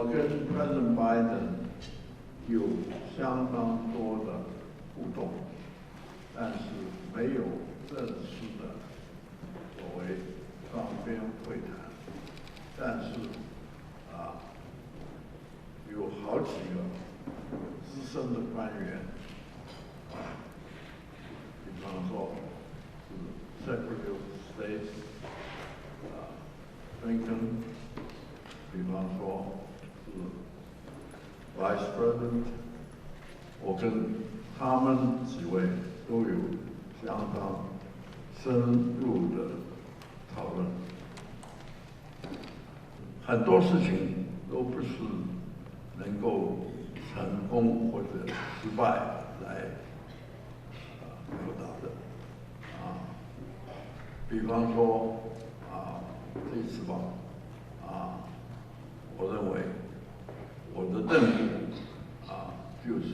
我跟President Biden 有相当多的互动，但是没有正式的所谓双边会谈。但是有好几个资深的官员比方说是 Secretary of State Lincoln， 比方说是 Vice President， 我跟他们几位都有相当深入的讨论，很多事情都不是能够成功或者失败来表达的比方说这一次吧我认为我的任务就是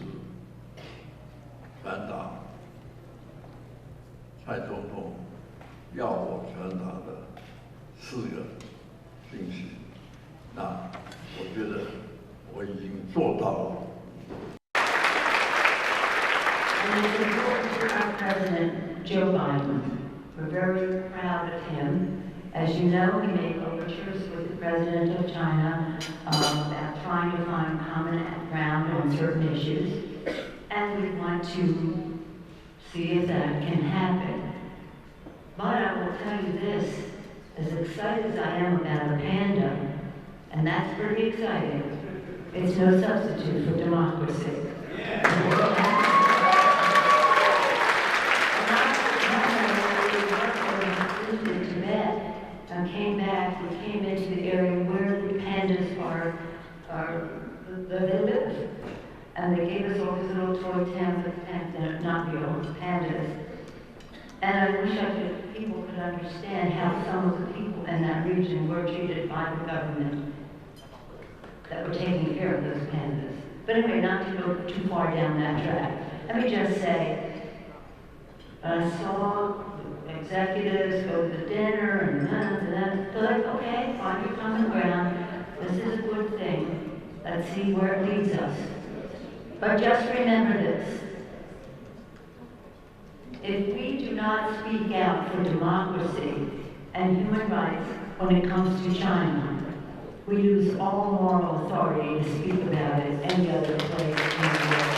传达蔡总统要我传达的4个讯息，那我觉得我已经做到了。And it's important to our President Joe Biden. We're very proud of him. As you know, he made overtures with the President of China about trying to find common ground on certain issues, and we want to see if that can happen. But I will tell you this, as excited as I am about a panda, and that's pretty exciting, it's no substitute for democracy. We came into the area where the pandas they live. And they gave us all these little toy pandas, not real pandas. And I wish people could understand how some of the people in that region were treated by the government that were taking care of those pandas. But anyway, not to go too far down that track. Let me just say, I saw executives go to dinner and then, like, okay, find your common ground. This is a good thing. Let's see where it leads us. But just remember this. If we do not speak out for democracy and human rights when it comes to China, we lose all moral authority to speak about it any other place in the world.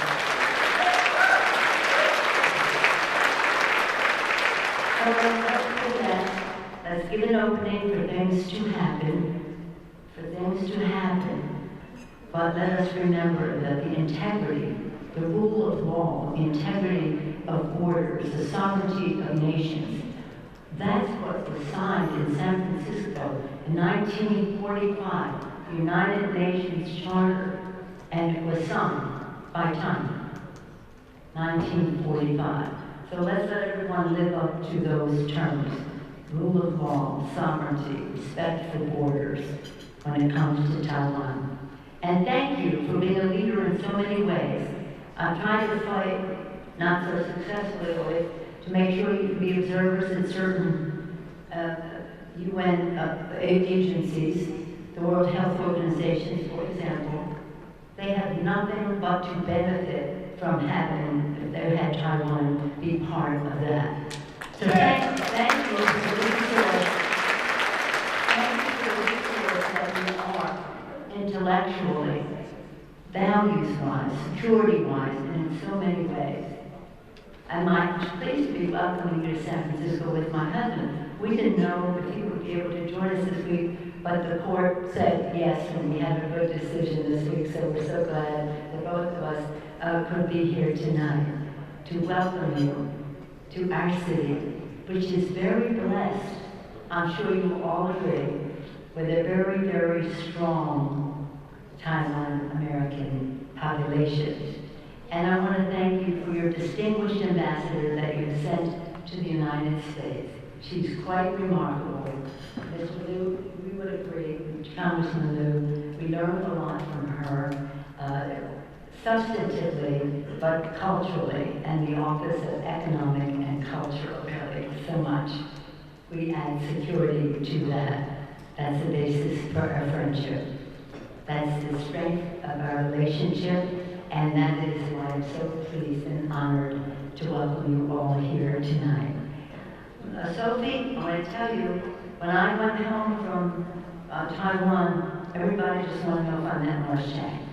So let's do that. Let's give an opening for things to happen, But let us remember that the integrity, the rule of law, the integrity of borders, the sovereignty of nations, that's what was signed in San Francisco in 1945, the United Nations Charter, and it was signed by China, 1945. So let's let everyone live up to those terms. Rule of law, sovereignty, respect for borders when it comes to Taiwan. And thank you for being a leader in so many ways. I'm trying to fight, not so successfully, to make sure you can be observers in certain UN agencies, the World Health Organization, for example. They have nothing but to benefit from having, if they had Taiwan, be part of that. So thank you for the resource. Thank you for the resource that we are intellectually, values-wise, security-wise, and in so many ways. I'm pleased to be welcoming you to San Francisco with my husband. We didn't know if he would be able to join us this week, but the court said yes, and we had a good decision this week, so we're so glad that both of us could be here tonight to welcome you to our city, which is very blessed. I'm sure you all agree, with a very, very strong Taiwan American population. And I want to thank you for your distinguished ambassador that you've sent to the United States. She's quite remarkable. Mr. Liu, we would agree, Congressman Liu, we learned a lot from her, substantively, but culturally, and the Office of Economic and Cultural really so much. We add security to that. That's the basis for our friendship. That's the strength of our relationship, and that is why I'm so pleased and honored to welcome you all here tonight. Sophie, I want to tell you, when I went home from Taiwan, everybody just wanted to know if I'm that Mustang.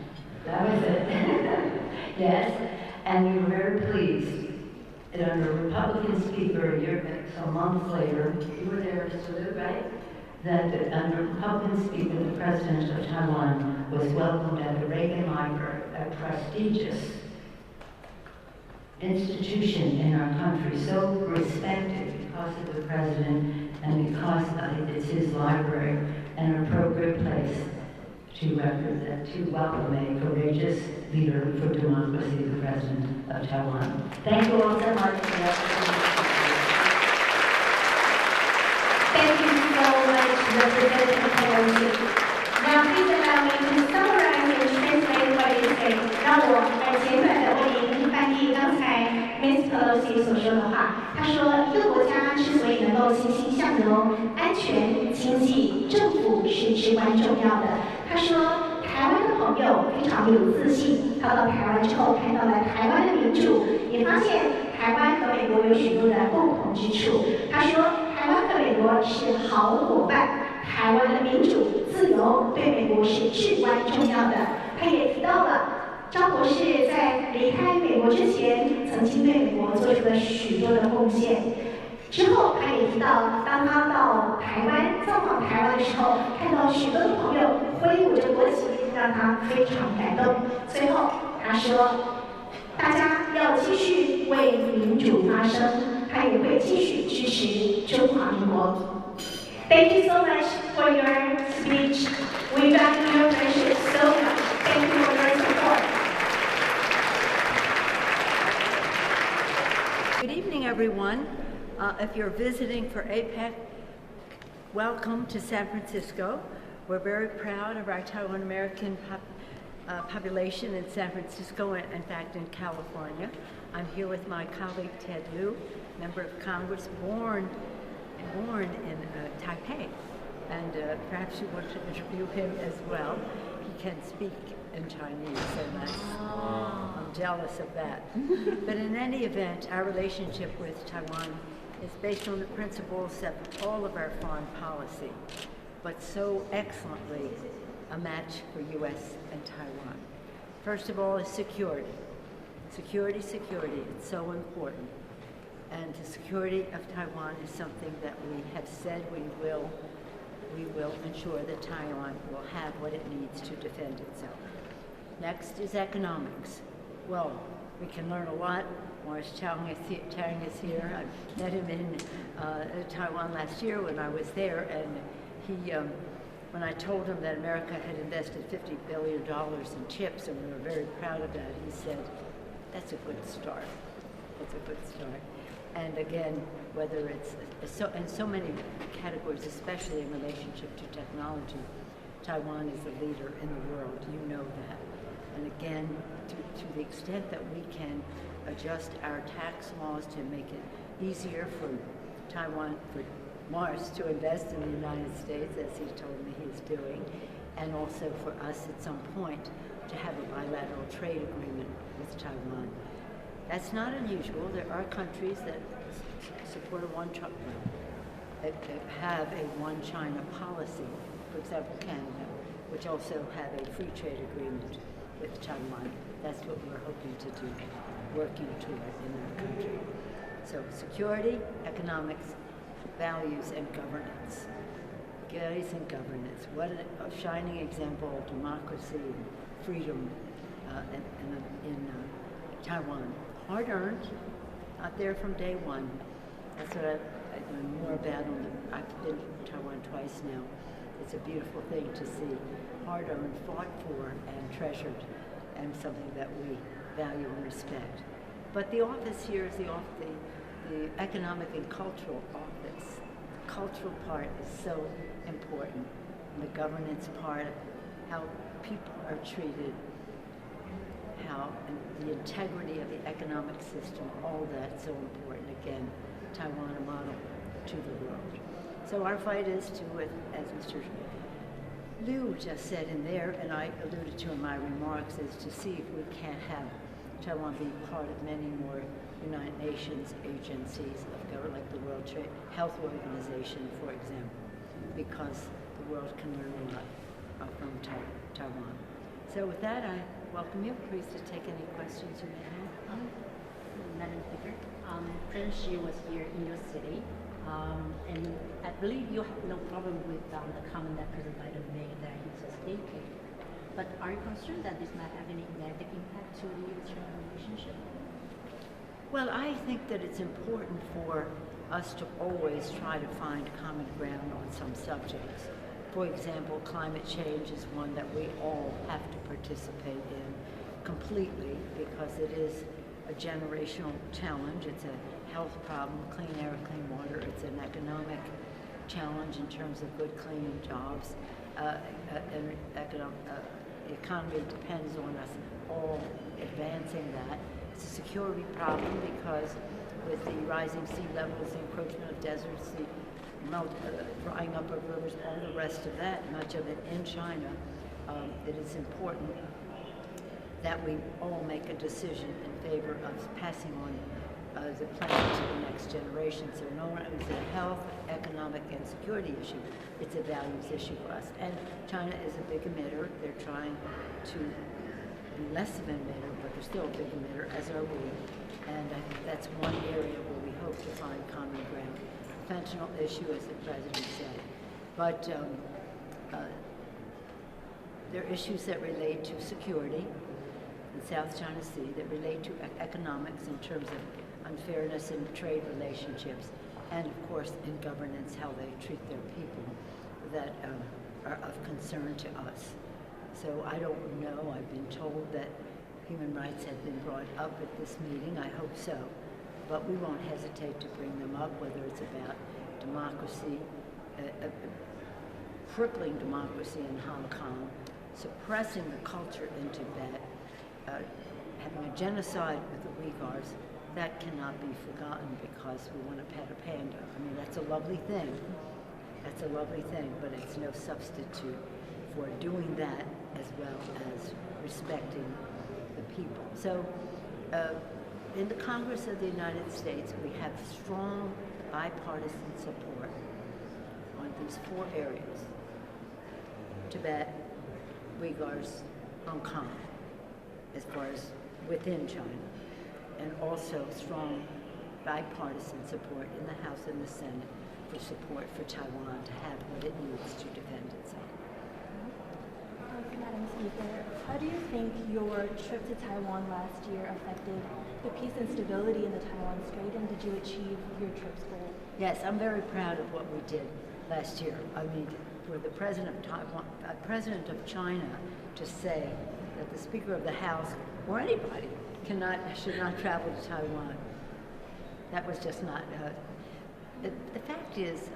That was it. Yes, and we were very pleased that under Republican speaker a year, so months later, you were there, Mr. Liu, right? That under Republican speaker, the president of Taiwan was welcomed at the Reagan Library, a prestigious institution in our country, so respected because of the president and because it's his library, and an appropriate place to welcome a courageous leader for democracy, the president of Taiwan. Thank you all so much for the opportunity. Thank you so much, Representative Pelosi. Now, please allow me to summarize and translate what you say. 让我简短的为您翻译刚才 Ms. Pelosi 所说的话。她说，一个国家之所以能够欣欣向荣，安全、经济、政府是至关重要的。她说，台湾的朋友非常有自信，他到台湾之后看到了台湾的民主，也发现台湾和美国有许多的共同之处。他说，台湾和美国是好伙伴，台湾的民主、自由对美国是至关重要的。他也提到了张博士在离开美国之前，曾经对美国做出了许多的贡献。之后，他也提到，当他到台湾造访台湾的时候，看到许多的朋友挥舞着国旗，让他非常感动。最后，他说，大家要继续为民主发声，他也会继续支持中华民国。Thank you so much for your speech. We value your friendship so much. Thank you for your support. Good evening, everyone. If you're visiting for Apec, welcome to San Francisco. We're very proud of our Taiwan American population in San Francisco and, in fact, in California. I'm here with my colleague Ted Liu, member of Congress, born in Taipei, and perhaps you want to interview him as well. He can speak in Chinese, so I'm jealous of that. But in any event, our relationship with Taiwan is based on the principles of all of our foreign policy, but so excellently a match for U.S. and Taiwan. First of all is security. Security, it's so important. And the security of Taiwan is something that we have said we will ensure that Taiwan will have what it needs to defend itself. Next is economics. Well, we can learn a lot. Morris Chang is here. I met him in Taiwan last year when I was there, and he, when I told him that America had invested $50 billion in chips, and we were very proud of that, he said, that's a good start. That's a good start. And again, whether it's in so many categories, especially in relationship to technology, Taiwan is a leader in the world. You know that. And again, to the extent that we can adjust our tax laws to make it easier for Taiwan, for Morris to invest in the United States, as he told me he's doing, and also for us at some point to have a bilateral trade agreement with Taiwan. That's not unusual. There are countries that support that have a one China policy. For example, Canada, which also have a free trade agreement with Taiwan. That's what we're hoping to do, working toward in our country. So security, economics, values, and governance. Values and governance. What a shining example of democracy and freedom in Taiwan. Hard-earned, not there from day one. That's what I've learned more about. I've been to Taiwan twice now. It's a beautiful thing to see. Hard-earned, fought for, and treasured, and something that we value and respect. But the office here is the Economic and Cultural Office. The cultural part is so important. And the governance part, how people are treated, how the integrity of the economic system, all that's so important. Again, Taiwan a model to the world. So our fight is to, as Mr. Liu just said in there, and I alluded to in my remarks, is to see if we can't have Taiwan be part of many more United Nations agencies of government, like the World Trade Health Organization, for example, because the world can learn a lot from Taiwan. So with that, I welcome you. Please to take any questions you may have. Madam Speaker, President Xi was here in your city, and I believe you have no problem with the comment that President Biden made that he's a state king. But are you concerned that this might have any negative impact to the U.S.-China relationship? Well, I think that it's important for us to always try to find common ground on some subjects. For example, climate change is one that we all have to participate in completely because it is a generational challenge. It's a health problem, clean air, clean water. It's an economic challenge in terms of good, clean jobs. The economy depends on us all advancing that. It's a security problem because with the rising sea levels, the encroachment of deserts, the drying up of rivers, all the rest of that, much of it in China, it is important that we all make a decision in favor of passing on the planet to the next generation. So no one is a health, economic, and security issue. It's a values issue for us. And China is a big emitter. They're trying to be less of an emitter, but they're still a big emitter, as are we. And I think that's one area where we hope to find common ground. Fentanyl issue, as the President said. But there are issues that relate to security in South China Sea, that relate to economics in terms of unfairness in trade relationships, and of course in governance, how they treat their people that are of concern to us. So I don't know, I've been told that human rights have been brought up at this meeting, I hope so, but we won't hesitate to bring them up, whether it's about democracy, crippling democracy in Hong Kong, suppressing the culture in Tibet, having a genocide with the Uyghurs. That cannot be forgotten because we want to pet a panda. I mean, that's a lovely thing. That's a lovely thing, but it's no substitute for doing that as well as respecting the people. So in the Congress of the United States, we have strong bipartisan support on these 4 areas: Tibet, Uyghurs, Hong Kong, as far as within China, and also strong bipartisan support in the House and the Senate for support for Taiwan to have what it needs to defend itself. Madam Speaker, how do you think your trip to Taiwan last year affected the peace and stability in the Taiwan Strait, and did you achieve your trip's goal? Yes, I'm very proud of what we did last year. I mean, for the President of Taiwan, President of China to say that the Speaker of the House or anybody should not travel to Taiwan. That was just not. The fact is,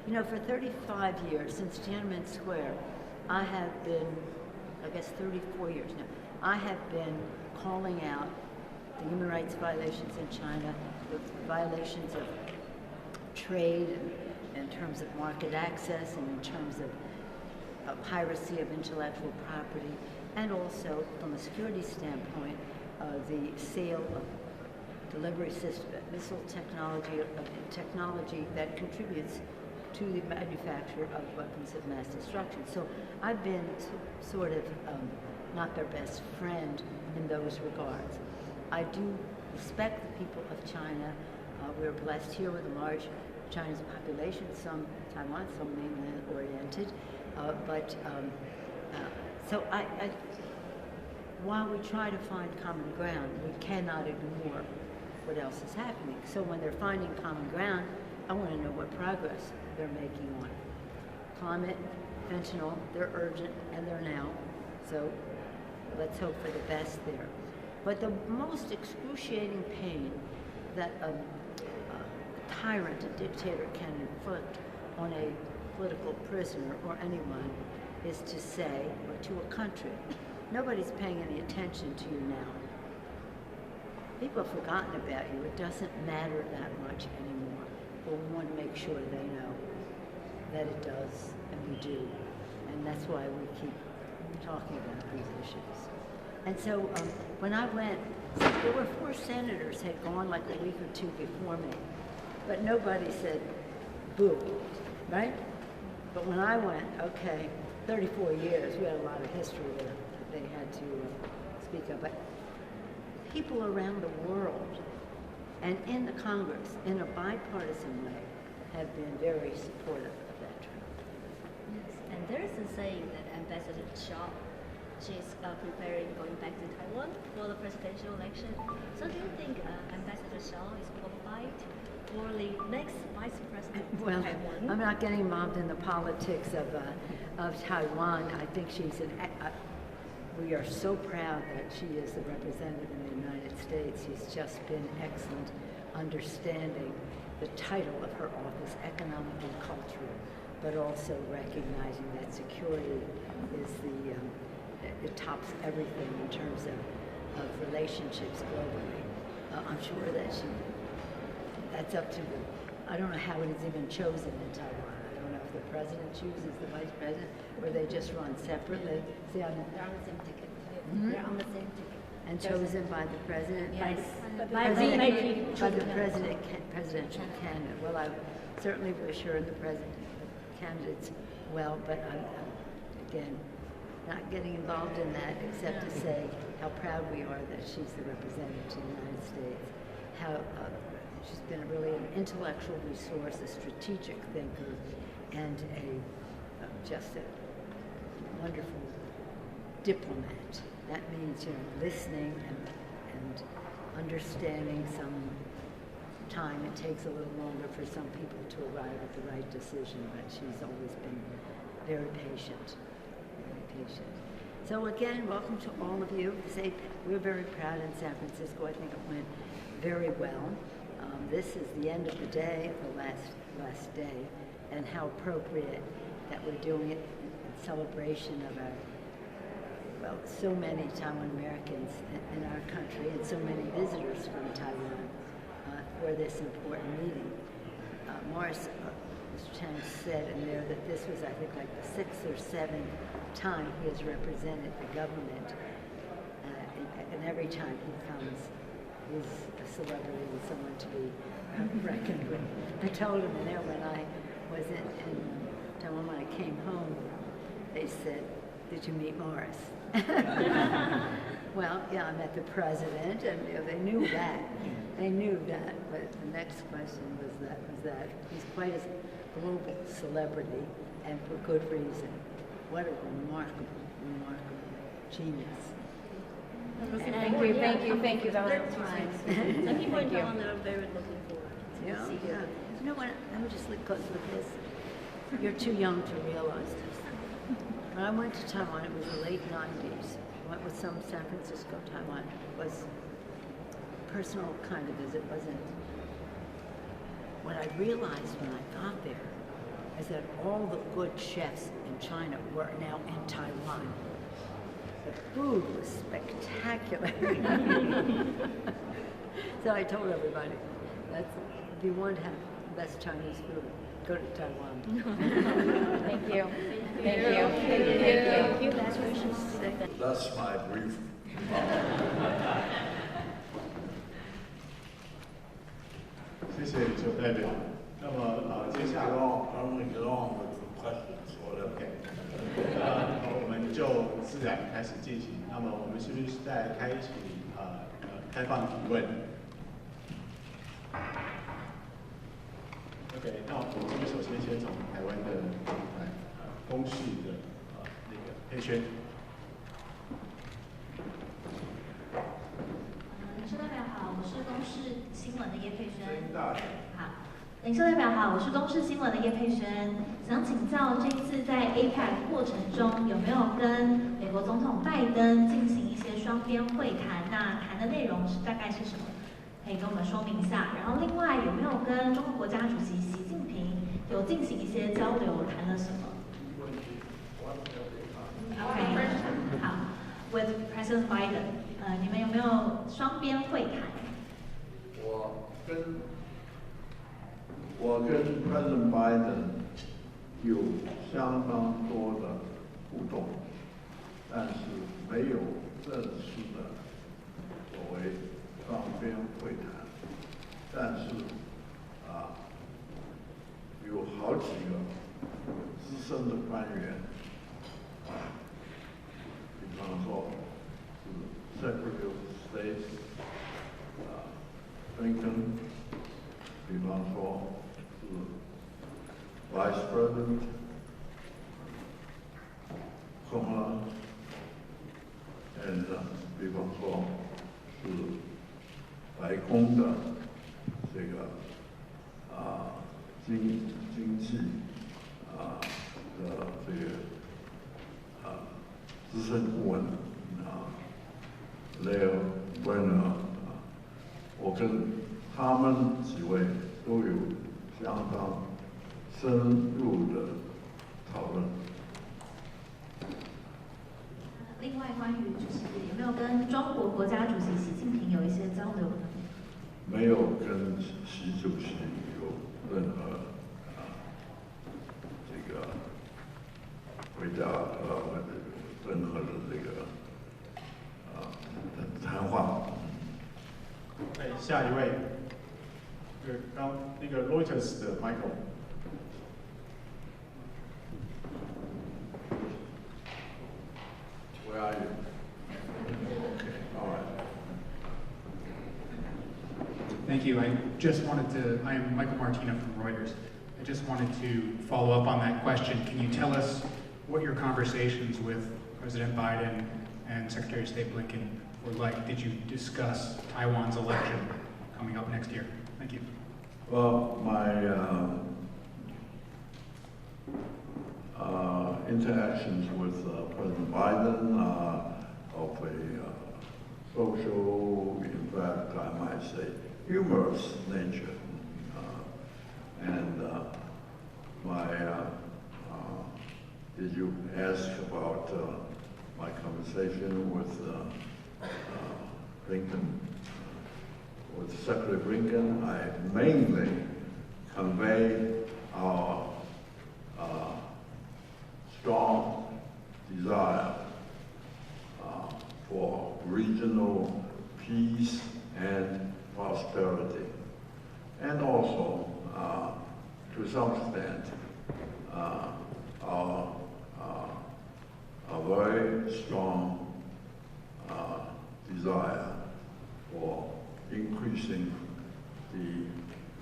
you know, for 35 years since Tiananmen Square, I have been, I guess 34 years now, I have been calling out the human rights violations in China, the violations of trade in terms of market access and in terms of piracy of intellectual property, and also from a security standpoint, the sale of delivery system, missile technology that contributes to the manufacture of weapons of mass destruction. So I've been sort of not their best friend in those regards. I do respect the people of China. We're blessed here with a large Chinese population, some Taiwan, some mainland oriented, so while we try to find common ground, we cannot ignore what else is happening. So when they're finding common ground, I want to know what progress they're making on it. Climate, fentanyl, they're urgent and they're now. So let's hope for the best there. But the most excruciating pain that a tyrant, a dictator can inflict on a political prisoner or anyone is to say, or to a country, nobody's paying any attention to you now. People have forgotten about you. It doesn't matter that much anymore. But we want to make sure they know that it does, and we do. and that's why we keep talking about these issues. And so when I went, there were 4 senators had gone like a week or 2 before me, but nobody said boo, right? But when I went, okay, 34 years, we had a lot of history that they had to speak of, but people around the world and in the Congress, in a bipartisan way, have been very supportive of that trip. Yes, and there's a saying that Ambassador Shaw, she's preparing going back to Taiwan for the presidential election. So do you think Ambassador Shaw is qualified for the next vice president Well, of Taiwan? I'm not getting involved in the politics of Taiwan. I think she's we are so proud that she is the representative in the United States. She's just been excellent understanding the title of her office, economic and cultural, but also recognizing that security is it tops everything in terms of relationships globally. I'm sure that that's up to I don't know how it is even chosen in Taiwan. I don't know if the president chooses the vice president or they just run separately. See, They're on the same ticket. Hmm? They're on the same ticket. And chosen by the president? Yes. By the President. presidential candidate. Well, I certainly wish her and the candidates well, but I'm again not getting involved in that except to say how proud we are that she's the representative to the United States. How she's been really an intellectual resource, a strategic thinker, and just a wonderful diplomat. That means, listening and understanding. Some time it takes a little longer for some people to arrive at the right decision, but she's always been very patient, very patient. So again, welcome to all of you. We're very proud in San Francisco. I think it went very well. This is the end of the day, the last day, and how appropriate that we're doing it in celebration of so many Taiwan Americans in our country and so many visitors from Taiwan for this important meeting. Mr. Chang said in there that this was, I think, like the 6th or 7th time he has represented the government, and every time he comes, he's a celebrity and someone to be reckoned with. I told him in there when I was in Taiwan, when I came home, they said, "Did you meet Morris?" Well, yeah, I met the president, and they knew that. They knew that, but the next question was that he's quite a global celebrity, and for good reason. What a remarkable genius. Thank you. That was time. Some people in Taiwan are very looking forward to see Yeah. You know what? Let me just close with this. You're too young to realize this. When I went to Taiwan, it was the late 90s. I went with some San Francisco, Taiwan. It was a personal kind of visit. Wasn't. What I realized when I got there is that all the good chefs in China were now in Taiwan. The food was spectacular. So I told everybody, if you want to have the best Chinese food, go to Taiwan. Thank you. Thank you. That's what she said. That's my brief. 谢谢李秀代表。那么接下来 OK， 我们就自然开始进行。那么我们是不是在开启开放提问 ？OK， 那我们首先从台湾的公视的那个佩萱。领袖代表好，我是公视新闻的叶佩萱。好，领袖代表好，我是公视新闻的叶佩萱，想请教这一次在 Apec 过程中有没有跟美国总统拜登进行一些双边会谈？那谈的内容大概是什么？可以跟我们说明一下。然后另外有没有跟中国国家主席习近平有进行一些交流，谈了什么 ？OK， 好 ，With President Biden， 你们有没有双边会谈？我跟 President Biden 有相当多的互动，但是没有正式的所谓双边会谈。但是有好几个资深的官员比方说是 Secretary of State Lincoln， 比方说是 Vice President Kamala， 比方说是白宫的这个经济的这个资深顾问Leo Brenner， 我跟他们几位都有相当深入的讨论。另外，关于就是有没有跟中国国家主席习近平有一些交流呢？没有跟习主席有任何这个回答任何的这个谈话。对，下一位，刚那个 Reuters 的 Michael。Where are you? Okay, all right. Thank you. I'm Michael Martina from Reuters. I just wanted to follow up on that question. Can you tell us what your conversations with President Biden and Secretary of State Blinken were like? Did you discuss Taiwan's election coming up next year? Thank you. Well, my interactions with President Biden of a social, in fact, I might say, humorous nature. Did you ask about my conversation with Blinken? With Secretary Blinken, I mainly conveyed our strong desire for regional peace and prosperity, and also, to some extent, a very strong desire for increasing the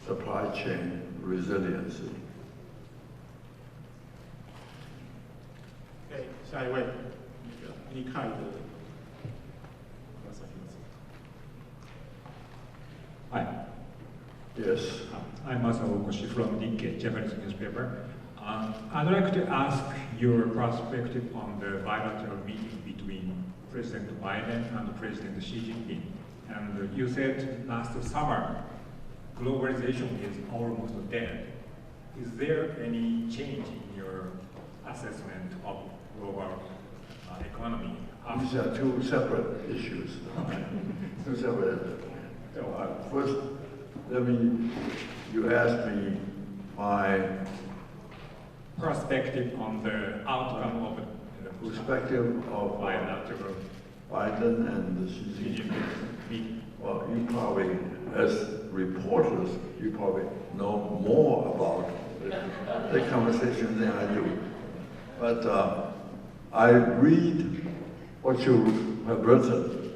supply chain resiliency. 对，下一位，你看的。Hi. Yes. I'm Masao Okoshi from Nikkei, Japanese newspaper. I'd like to ask your perspective on the bilateral meeting between President Biden and President Xi Jinping. And you said last summer, globalization is almost dead. Is there any change in your assessment of global economy? These are two separate issues. Two separate. First, you asked me my perspective on the outcome of the perspective of bilateral Biden and Xi Jinping. Well, you probably, as reporters, you probably know more about the conversation than I do. But I read what you have written,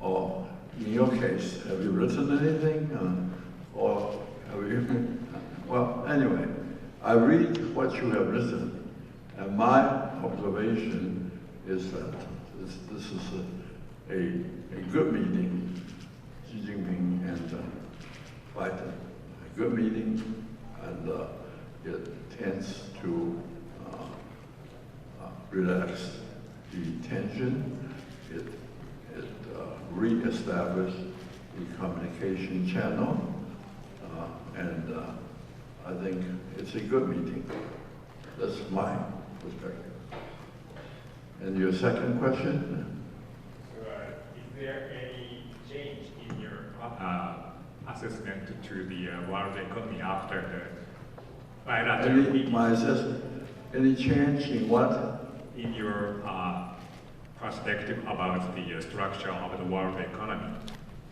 or in your case, have you written anything? Or have you? Well, anyway, I read what you have written, and my observation is that this is a good meeting, Xi Jinping and Biden. A good meeting, and it tends to relax the tension. It re-establish the communication channel, and I think it's a good meeting. That's my perspective. And your second question? Is there any change in your assessment to the world economy after the bilateral meeting? My assessment, any change in what? in your perspective about the structure of the world economy.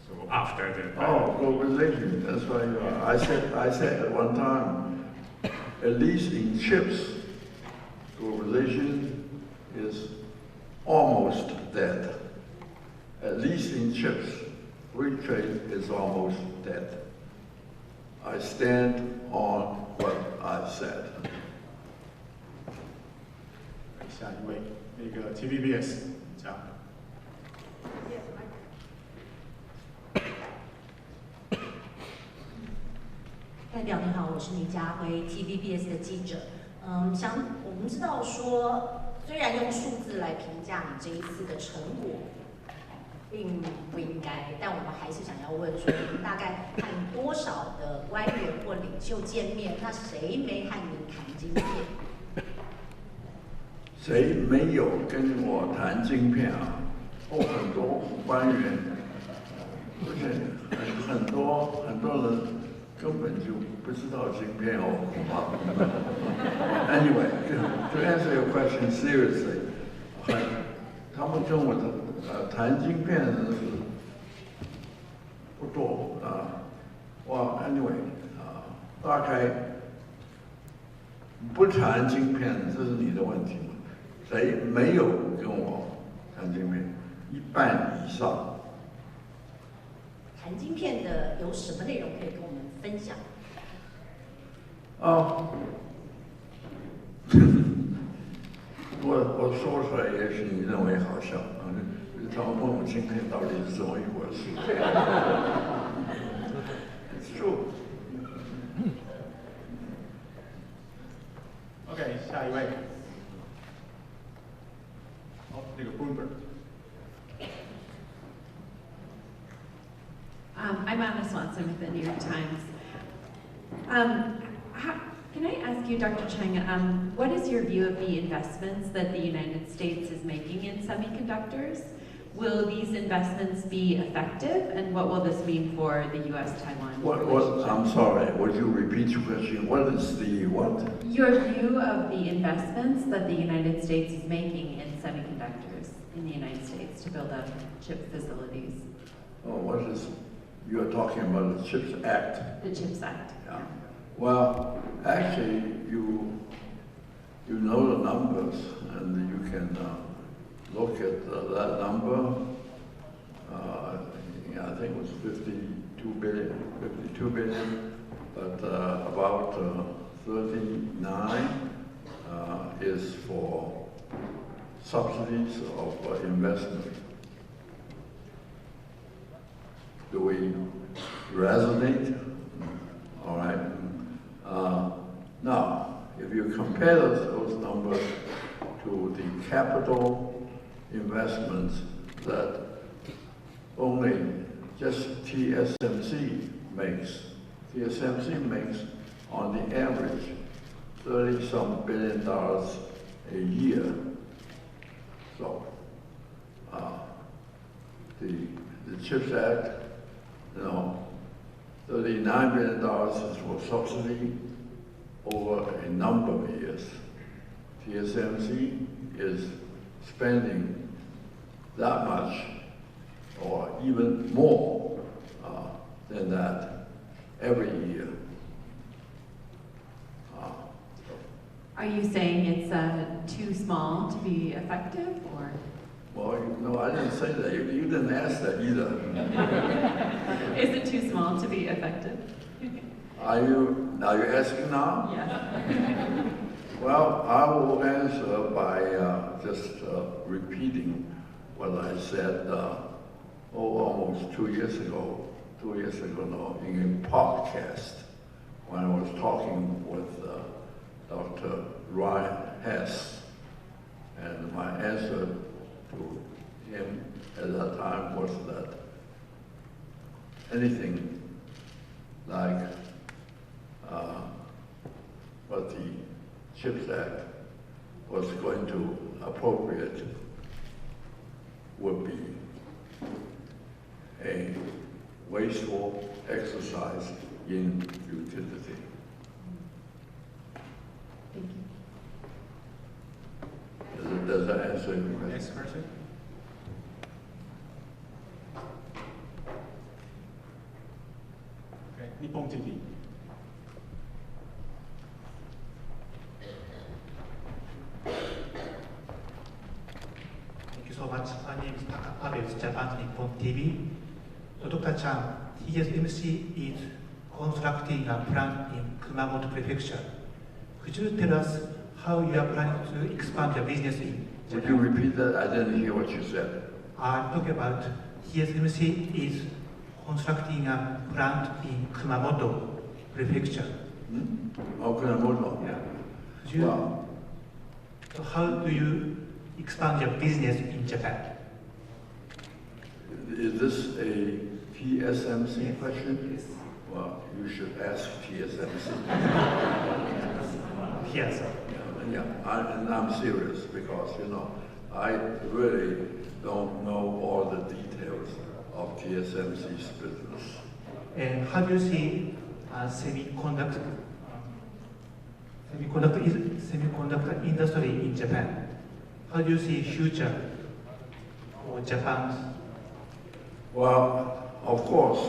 So after the globalization. That's why I said at one time, at least in chips, globalization is almost dead. At least in chips, free trade is almost dead. I stand on what I said. 下一位，那个 TVBS 这样。代表你好，我是倪家辉 ，TVBS 的记者。我们知道说，虽然用数字来评价你这一次的成果，并不应该，但我们还是想要问说，您大概和多少的官员或领袖见面？那谁没和您谈晶片？谁没有跟我谈晶片啊？很多官员，而且很多人。根本就不知道晶片哦，恐怕。Anyway, to answer your question seriously, 他们跟我谈晶片的人是不多啊。Anyway 大概不谈晶片，这是你的问题。谁没有跟我谈晶片？一半以上。谈晶片的有什么内容可以跟我们分享？我说出来，也许你认为好笑啊。他们问我晶片到底是怎么一回事？It's true. OK， 下一位。那个 Bloomberg。I'm Anna Swanson with the New York Times. Can I ask you, Dr. Chang, what is your view of the investments that the United States is making in semiconductors? Will these investments be effective, and what will this mean for the U.S.-Taiwan relationship? I'm sorry, would you repeat your question? What is the what? Your view of the investments that the United States is making in semiconductors in the United States to build up chip facilities. You're talking about the CHIPS Act. The CHIPS Act. Yeah. Well, actually, you know the numbers, and you can look at that number. I think it was 52 billion, but about 39 is for subsidies of investment. Do we resonate? All right. Now, if you compare those numbers to the capital investments that only just TSMC makes. TSMC makes, on the average, $30-some billion a year. So, the CHIPS Act, $39 billion is for subsidy over a number of years. TSMC is spending that much or even more than that every year. Are you saying it's too small to be effective, or? Well, no, I didn't say that. You didn't ask that either. Is it too small to be effective? Are you asking now? Yes. Well, I will answer by just repeating what I said almost 2 years ago. 2 years ago, no, in a podcast when I was talking with Dr. Ryan Hess, and my answer to him at that time was that anything like what the CHIPS Act was going to appropriate would be a wasteful exercise in futility. Thank you. Does next person. Okay, Nippon TV. Thank you so much. My name is Apec, Japan Nippon TV. So Dr. Chan, TSMC is constructing a plant in Kumamoto Prefecture. Could you tell us how you are planning to expand your business in Japan? Would you repeat that? I didn't hear what you said. I'm talking about TSMC is constructing a plant in Kumamoto Prefecture. Oh, Kumamoto. Yeah. Could you, Wow. So how do you expand your business in Japan? Is this a TSMC Yes. question? Yes. Well, you should ask TSMC. Yes, sir. And I'm serious because, I really don't know all the details of TSMC's business. And how do you see semiconductor industry in Japan? How do you see future for Japan's? Well, of course,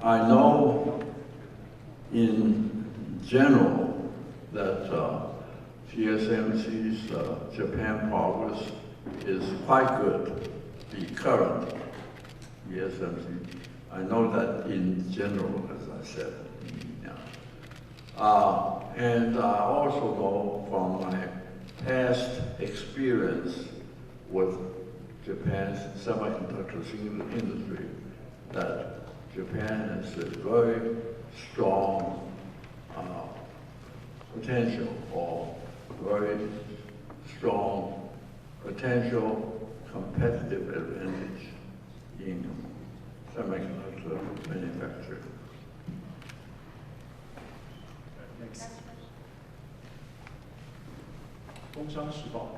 I know in general that TSMC's Japan progress is quite good, the current TSMC. I know that in general, as I said. And I also know from my past experience with Japan's semiconductor industry that Japan has a very strong potential or very strong potential competitive advantage in semiconductor manufacturing. Next. 工商时报。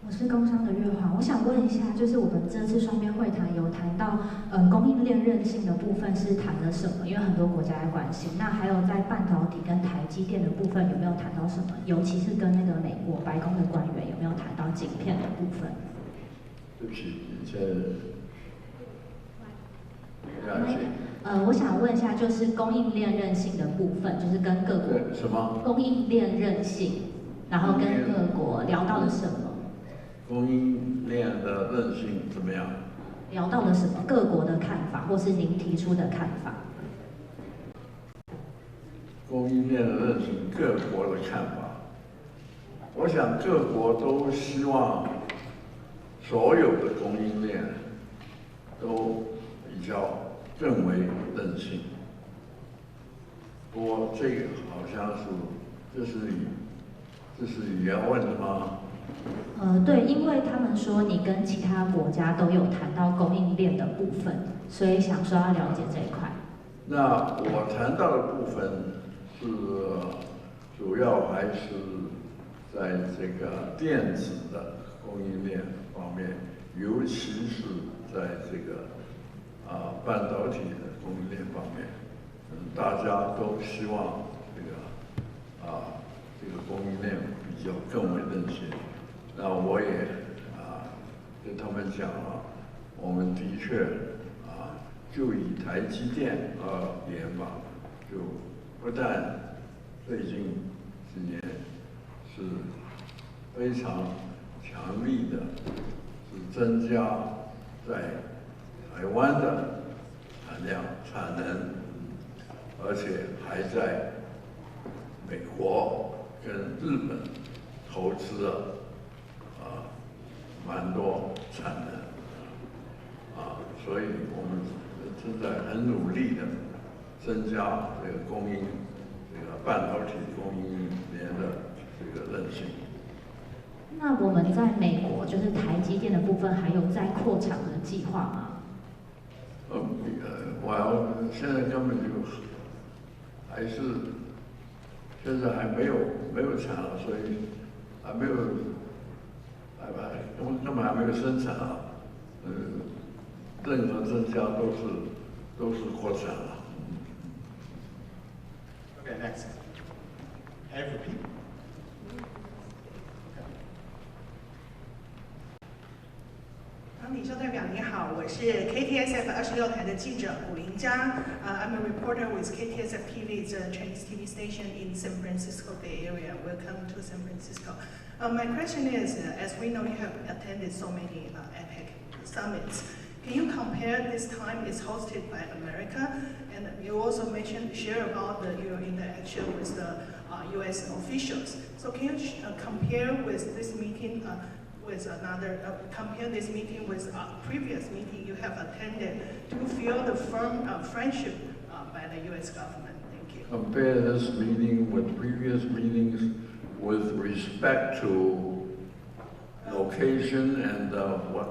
我是工商的月华，我想问一下，就是我们这次双边会谈有谈到供应链韧性的部分是谈了什么？因为很多国家在关心。那还有在半导体跟台积电的部分有没有谈到什么？尤其是跟那个美国白宫的官员有没有谈到晶片的部分？对不起，你先了解。我想问一下，就是供应链韧性的部分，就是跟各国什么？供应链韧性，然后跟各国聊到了什么？供应链的韧性怎么样？聊到了什么？各国的看法，或是您提出的看法？供应链的韧性，各国的看法。我想各国都希望所有的供应链都比较更为韧性。不过这个好像是，这是你要问的吗？对，因为他们说你跟其他国家都有谈到供应链的部分，所以想说要了解这一块。那我谈到的部分是主要还是在这个电子的供应链方面，尤其是在这个半导体的供应链方面，大家都希望这个供应链比较更为韧性。那我也跟他们讲了，我们的确就以台积电研发，就不但最近几年是非常强力的，是增加在台湾的产能，而且还在美国跟日本投资了蛮多产能所以我们正在很努力的增加这个半导体供应链的这个韧性。那我们在美国，就是台积电的部分，还有在扩厂的计划吗？我现在根本就还是现在还没有产了，所以还没有。根本还没有生产任何增加都是扩产了。Okay, next. FP.李秀代表你好，我是 KTSF 26台的记者古林佳。I'm a reporter with KTSF TV, the Chinese TV station in San Francisco Bay Area. Welcome to San Francisco. My question is, as we know you have attended so many Apec summits, can you compare this time is hosted by America? And you also share about your interaction with the U.S. officials. So can you compare with this meeting compare this meeting with a previous meeting you have attended to feel the firm friendship by the U.S. government? Thank you. Compare this meeting with previous meetings with respect to location and what?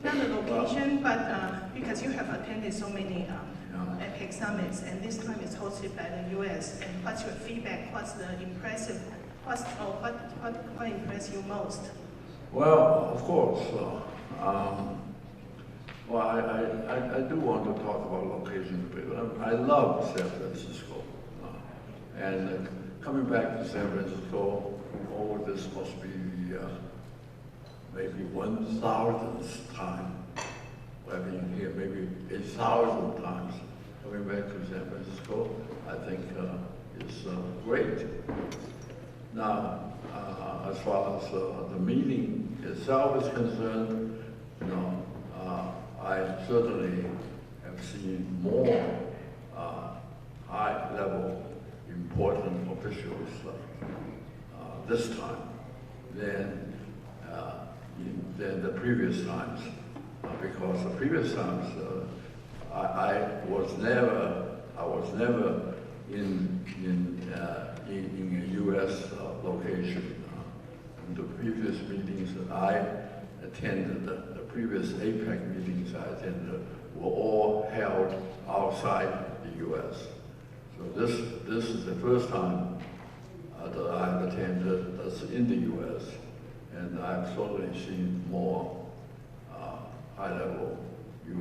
Not the location, but because you have attended so many Apec summits, and this time it's hosted by the U.S. And what's your feedback? What's the what impressed you most? Well, of course. I do want to talk about location a bit. I love San Francisco. And coming back to San Francisco, this must be maybe 1,000th time I've been here, maybe 1,000 times. Coming back to San Francisco, I think is great. Now, as far as the meeting itself is concerned, I certainly have seen more high-level, important officials this time than the previous times, because the previous times I was never in a U.S. location. The previous meetings that I attended, the previous APEC meetings I attended, were all held outside the U.S. So this is the first time that I've attended that's in the U.S. and I've certainly seen more high-level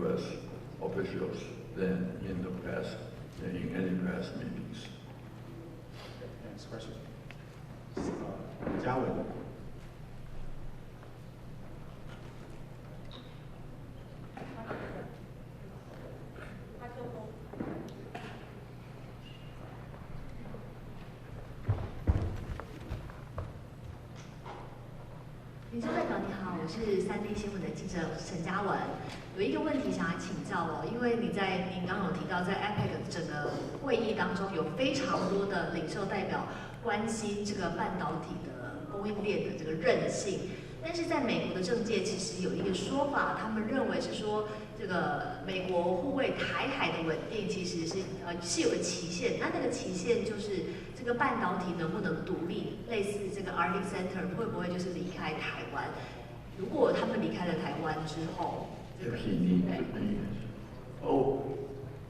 U.S. officials than in the past, in any past meetings. Next question.嘉文。林州代表你好，我是3D 新闻的记者陈嘉文。有一个问题想要请教哦，因为您刚刚有提到，在 Apec 整个会议当中，有非常多的领袖代表关心这个半导体的供应链的这个韧性。但是在美国的政界，其实有一个说法，他们认为是说，这个美国护卫台海的稳定，其实是有个期限。那个期限就是这个半导体能不能独立，类似这个 Arctic Center 会不会就是离开台湾？如果他们离开了台湾之后，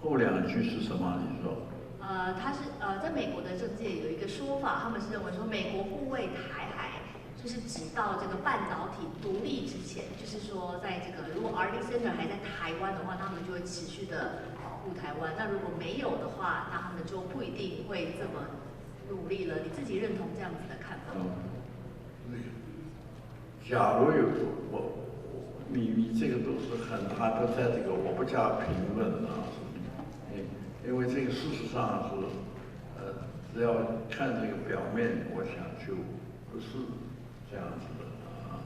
后两句是什么？你说？他是在美国的政界有一个说法，他们是认为说美国护卫台海，就是直到这个半导体独立之前，就是说在这个如果 Arctic Center 还在台湾的话，他们就会持续的保护台湾；那如果没有的话，那他们就不一定会这么努力了。你自己认同这样子的看法吗？假如有你这个都是很hypothetical，我不加评论啊，因为这个事实上是只要看这个表面，我想就不是这样子的啊。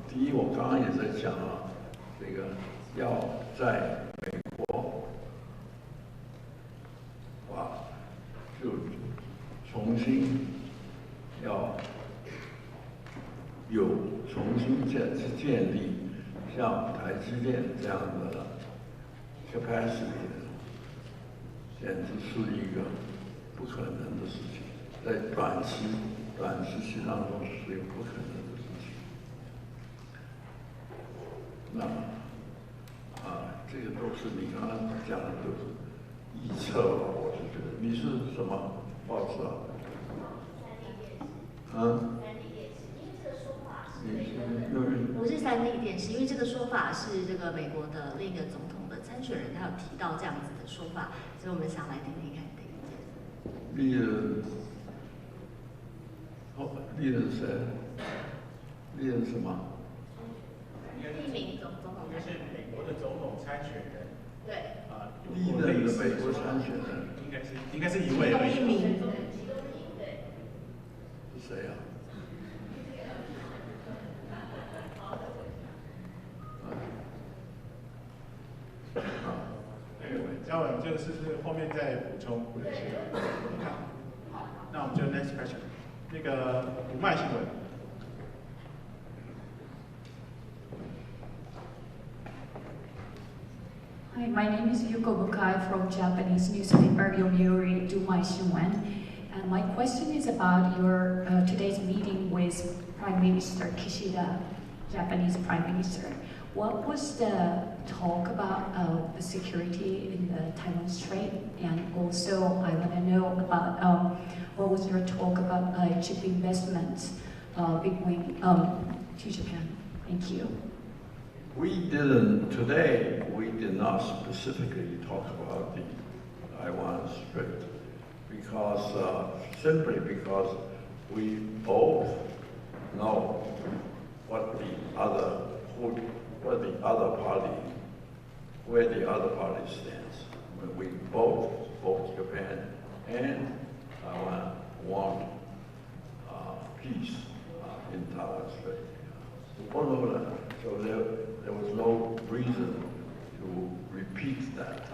第一，我刚刚也在讲啊，这个要在美国就重新要重新建立像台积电这样的 capacity， 简直是一个不可能的事情，在短时期当中是一个不可能的事情。那这个都是你刚刚讲的都是臆测吧？我是觉得你是什么报纸啊？我是3立电视，因为这个说法是这个美国的另一个总统的参选人，他有提到这样子的说法，所以我们想来听听看你的意见。历任谁？历任什么？一名总统。应该是美国的总统参选人。对。历任的美国参选人。应该是一位而已。一名。是谁啊？嘉文，这个是不是后面再补充？好，那我们就 next question， 那个吴麦新闻。Hi, my name is Yuko Bukai from Japanese newspaper Yomiuri Dumai Shinwan. And my question is about your today's meeting with Prime Minister Kishida, Japanese Prime Minister. What was the talk about the security in the Taiwan Strait? And also, I want to know about what was your talk about chip investments between to Japan? Thank you. Today, we did not specifically talk about the Taiwan Strait because, simply because we both know where the other party stands. We both Japan and Taiwan want peace in Taiwan Strait. So there was no reason to repeat that.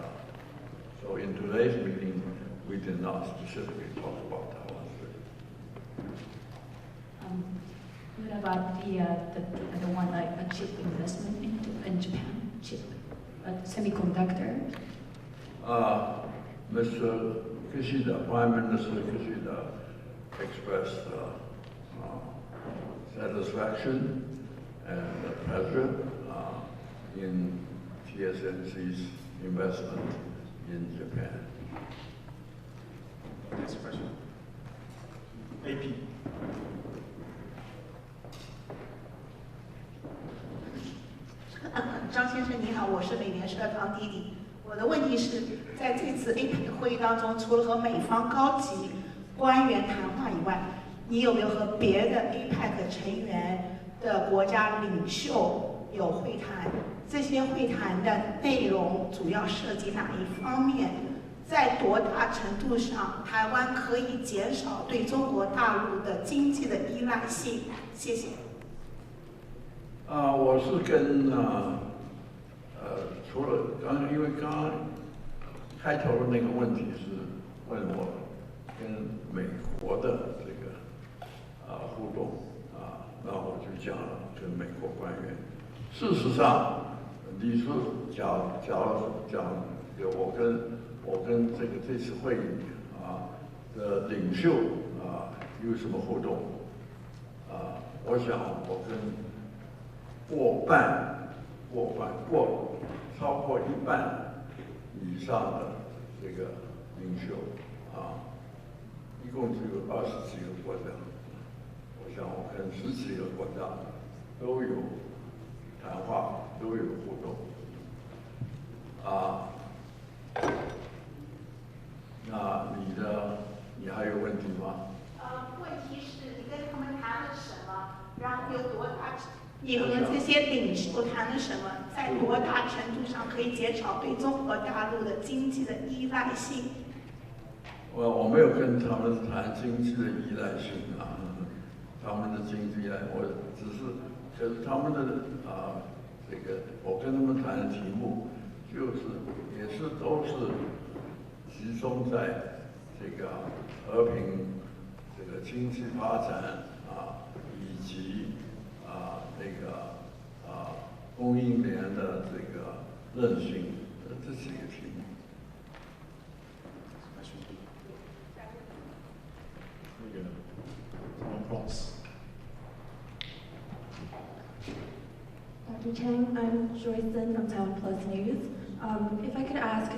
So in today's meeting, we did not specifically talk about Taiwan Strait. What about the one like a chip investment in Japan? Chip, semiconductor? Mr. Kishida, Prime Minister Kishida, expressed satisfaction and pleasure in TSMC's investment in Japan. Next question. AP. 张先生你好，我是美联社的唐迪迪。我的问题是，在这次 Apec 会议当中，除了和美方高级官员谈话以外，你有没有和别的 Apec 成员的国家领袖有会谈？这些会谈的内容主要涉及哪一方面？在多大程度上，台湾可以减少对中国大陆的经济的依赖性？谢谢。我是跟除了因为刚刚开头的那个问题是问我跟美国的这个互动那我就讲了跟美国官员。事实上，你说讲我跟这次会议的领袖有什么互动？我想我跟超过一半以上的这个领袖一共只有20几个国家，我想我跟10几个国家都有谈话，都有互动那你还有问题吗？问题是你跟他们谈了什么？然后有多大？你和这些领袖谈了什么？在多大程度上可以减少对中国大陆的经济的依赖性？我没有跟他们谈经济的依赖性他们的经济依赖，我只是可是他们的这个我跟他们谈的题目都是集中在这个和平、这个经济发展以及供应链的这个韧性这几个题目。Dr. Chang, I'm Joyson from Taiwan Plus News. If I could ask,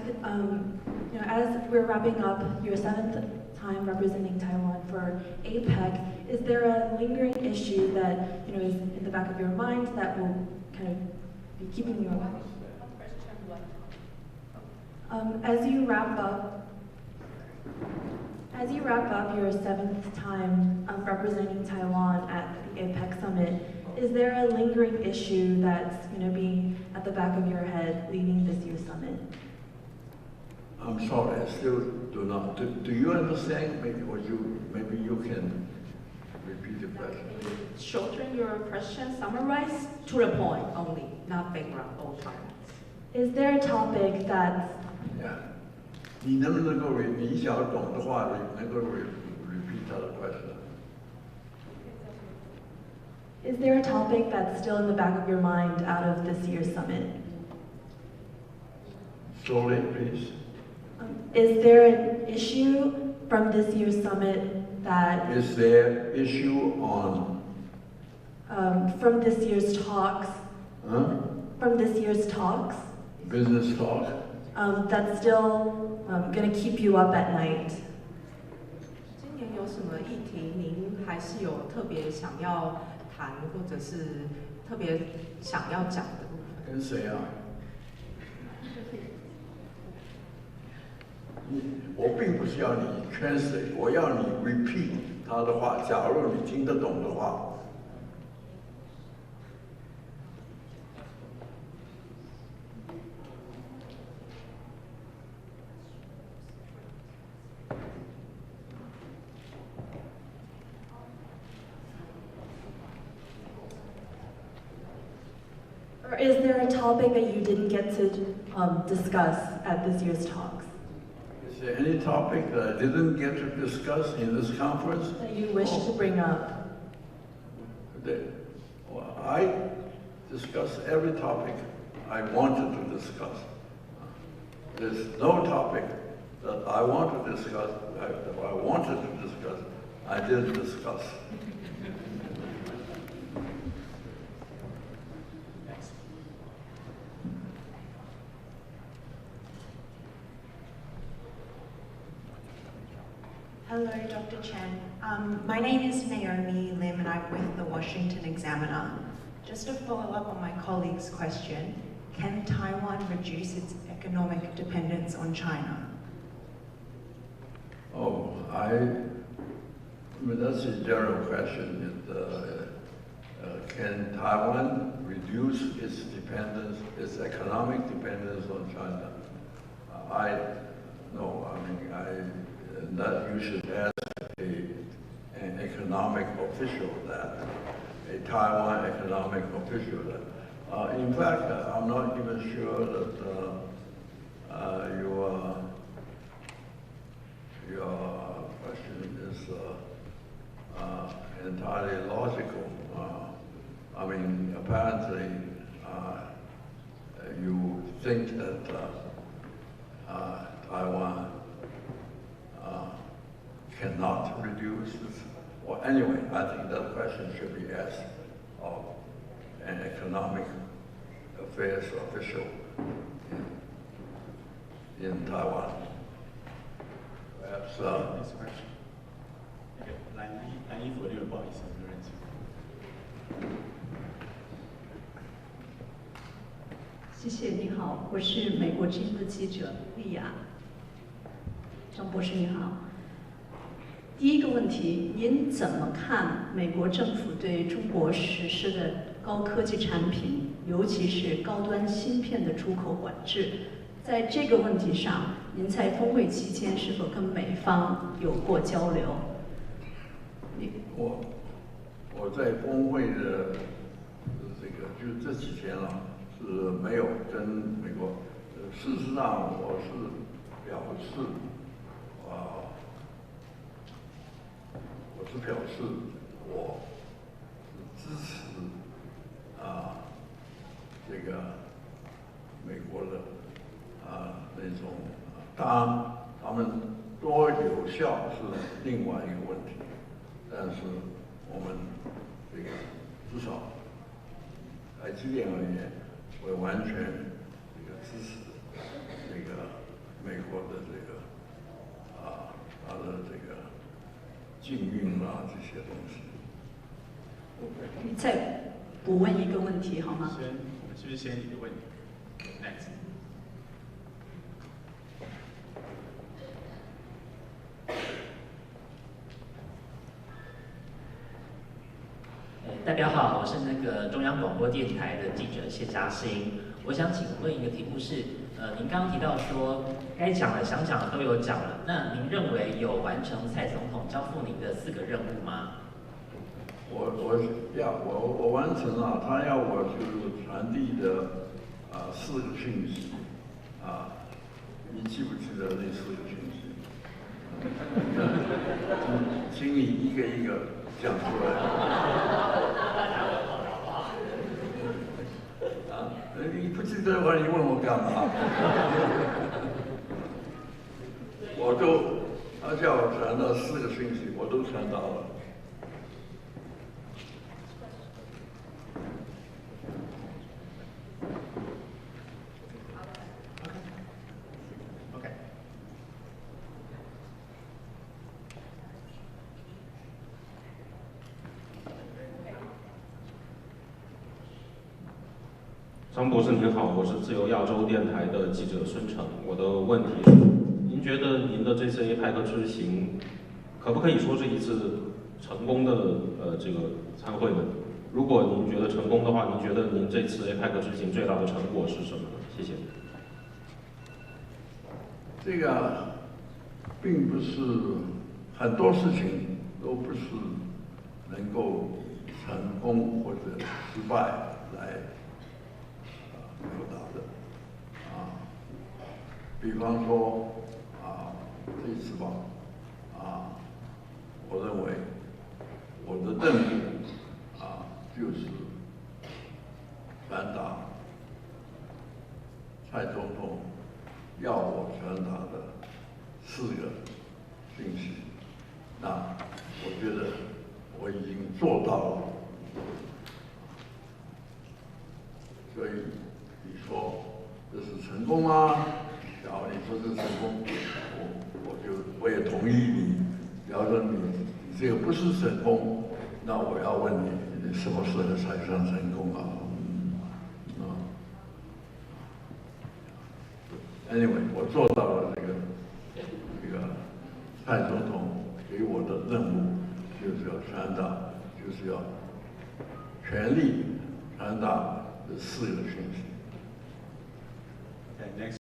as we're wrapping up your 7th time representing Taiwan for Apec, is there a lingering issue that is in the back of your mind that will kind of be keeping you awake? As you wrap up, As you wrap up your 7th time representing Taiwan at the APEC summit, is there a lingering issue that's going to be at the back of your head leading this year's summit? I'm sorry, I still do not. Do you understand? Maybe you can repeat the question. Shorten your question, summarize to the point only, not background all time. Is there a topic that's... Yeah. 你能不能够你想要懂的话，能够 repeat 他的 question? Is there a topic that's still in the back of your mind out of this year's summit? Slowly, please. Is there an issue from this year's summit that... Is there issue on... from this year's talks? Huh? From this year's talks? Business talk? That's still going to keep you up at night? 今年有什么议题您还是有特别想要谈，或者是特别想要讲的部分？跟谁啊？我并不是要你 translate， 我要你 repeat 他的话。假如你听得懂的话。Or is there a topic that you didn't get to discuss at this year's talks? Is there any topic that I didn't get to discuss in this conference? That you wish to bring up? Well, I discussed every topic I wanted to discuss. There's no topic that I want to discuss, that I wanted to discuss, I didn't discuss. Hello, Dr. Chen. My name is Naomi Lim and I'm with the Washington Examiner. Just to follow up on my colleague's question, can Taiwan reduce its economic dependence on China? Oh, I mean, that's a general question. Can Taiwan reduce its dependence, its economic dependence on China? No, I mean, that you should ask an economic official that, a Taiwan economic official that. In fact, I'm not even sure that your question is entirely logical. I mean, apparently, you think that Taiwan cannot reduce this. Well, anyway, I think that question should be asked of an economic affairs official in Taiwan. Perhaps. 蓝衣服的不好意思，没有认识。谢谢，你好，我是美国之音的记者丽亚。张博士你好。第一个问题，您怎么看美国政府对中国实施的高科技产品，尤其是高端芯片的出口管制？在这个问题上，您在峰会期间是否跟美方有过交流？我在峰会的就这几天了，是没有跟美国。事实上，我是表示我支持这个美国的那种，当然他们多有效是另外一个问题，但是我们这个至少台积电而言，会完全支持这个美国的它的禁运啊这些东西。你再补问一个问题好吗？我们是不是先一个问题 ？Next。代表好，我是那个中央广播电台的记者谢嘉欣。我想请问一个题目是，您刚刚提到说该讲的、想讲的都有讲了，那您认为有完成蔡总统交付您的4个任务吗？我完成了，他要我就传递的4个讯息你记不记得那4个讯息？请你一个一个讲出来。你不记得的话，你问我干嘛？他叫我传到4个讯息，我都传到了。张博士您好，我是自由亚洲电台的记者孙成。我的问题是，您觉得您的这次 APEC 之行，可不可以说是一次成功的这个参会呢？如果您觉得成功的话，您觉得您这次 APEC 之行最大的成果是什么呢？谢谢。这个并不是很多事情都不是能够成功或者失败来表达的比方说这次吧我认为我的任务就是传达蔡总统要我传达的4个讯息。那我觉得我已经做到了，所以你说这是成功吗？然后你说是成功，我也同意你。假如说你这个不是成功，那我要问你，你什么时候才算成功啊？Anyway， 我做到了这个蔡总统给我的任务，就是要传达，就是要全力传达这4个讯息。Okay, next